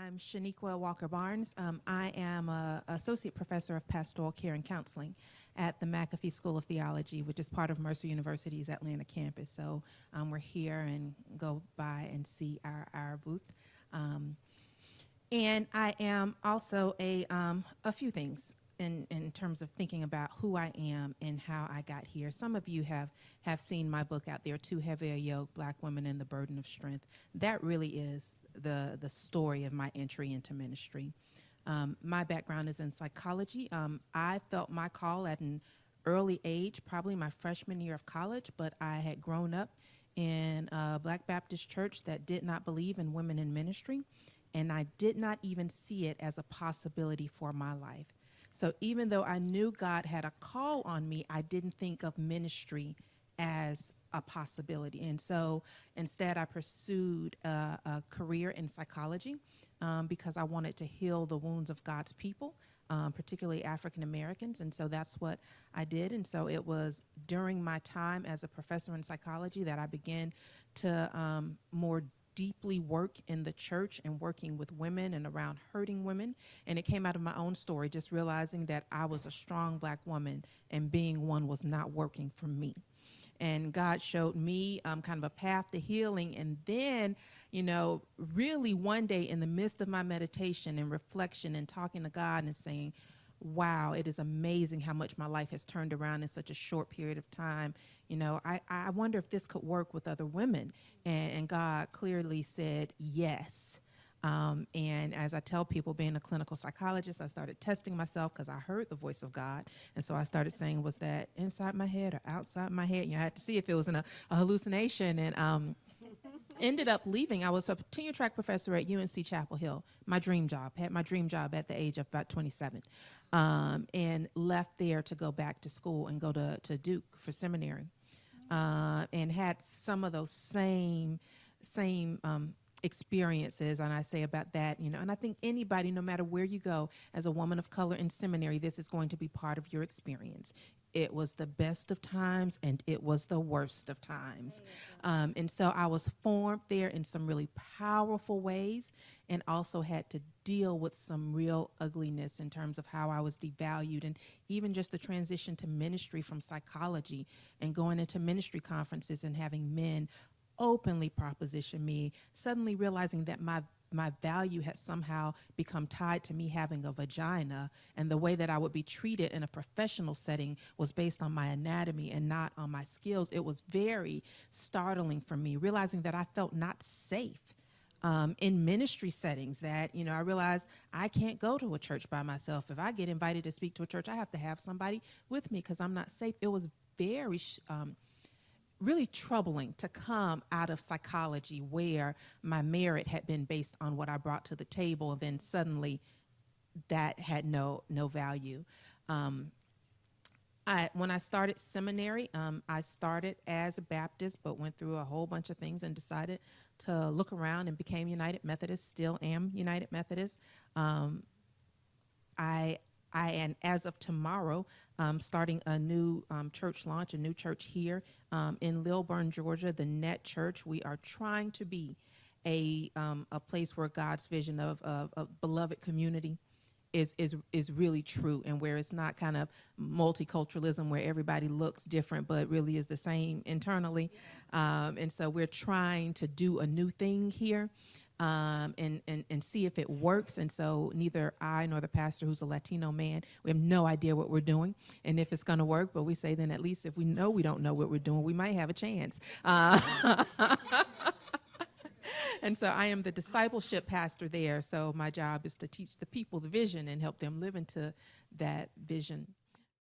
I'm Shaniqua Walker-Barnes. I am an associate professor of pastoral care and counseling at the McAfee School of Theology, which is part of Mercer University's Atlanta campus. So we're here and go by and see our booth. And I am also a few things in terms of thinking about who I am and how I got here. Some of you have seen my book out there, Too Heavy a Yoke, Black Women and the Burden of Strength. That really is the story of my entry into ministry. My background is in psychology. I felt my call at an early age, probably my freshman year of college, but I had grown up in a Black Baptist church that did not believe in women in ministry, and I did not even see it as a possibility for my life. So even though I knew God had a call on me, I didn't think of ministry as a possibility. And so instead I pursued a career in psychology because I wanted to heal the wounds of God's people, particularly African Americans. And so that's what I did. And so it was during my time as a professor in psychology that I began to more deeply work in the church and working with women and around hurting women. And it came out of my own story, just realizing that I was a strong Black woman and being one was not working for me. And God showed me kind of a path to healing. And then, you know, really one day in the midst of my meditation and reflection and talking to God and saying, wow, it is amazing how much my life has turned around in such a short period of time. You know, I wonder if this could work with other women. And God clearly said yes. And as I tell people, being a clinical psychologist, I started testing myself because I heard the voice of God. And so I started saying, was that inside my head or outside my head? You know, I had to see if it was a hallucination. And ended up leaving. I was a tenure track professor at UNC Chapel Hill, my dream job, had my dream job at the age of about 27, and left there to go back to school and go to Duke for seminary, and had some of those same experiences. And I say about that, you know, and I think anybody, no matter where you go as a woman of color in seminary, this is going to be part of your experience. It was the best of times and it was the worst of times. And so I was formed there in some really powerful ways and also had to deal with some real ugliness in terms of how I was devalued, and even just the transition to ministry from psychology and going into ministry conferences and having men openly proposition me, suddenly realizing that my value had somehow become tied to me having a vagina, and the way that I would be treated in a professional setting was based on my anatomy and not on my skills. It was very startling for me, realizing that I felt not safe in ministry settings, that, you know, I realized I can't go to a church by myself. If I get invited to speak to a church, I have to have somebody with me because I'm not safe. It was very really troubling to come out of psychology where my merit had been based on what I brought to the table, and then suddenly that had no value. When I started seminary, I started as a Baptist, but went through a whole bunch of things and decided to look around and became United Methodist, still am United Methodist. And as of tomorrow, starting a new church launch, a new church here in Lilburn, Georgia, the Net Church. We are trying to be a place where God's vision of beloved community is really true, and where it's not kind of multiculturalism where everybody looks different but really is the same internally. And so we're trying to do a new thing here. And see if it works. And so neither I nor the pastor, who's a Latino man, we have no idea what we're doing and if it's going to work. But we say then at least if we know we don't know what we're doing, we might have a chance. And so I am the discipleship pastor there. So my job is to teach the people the vision and help them live into that vision.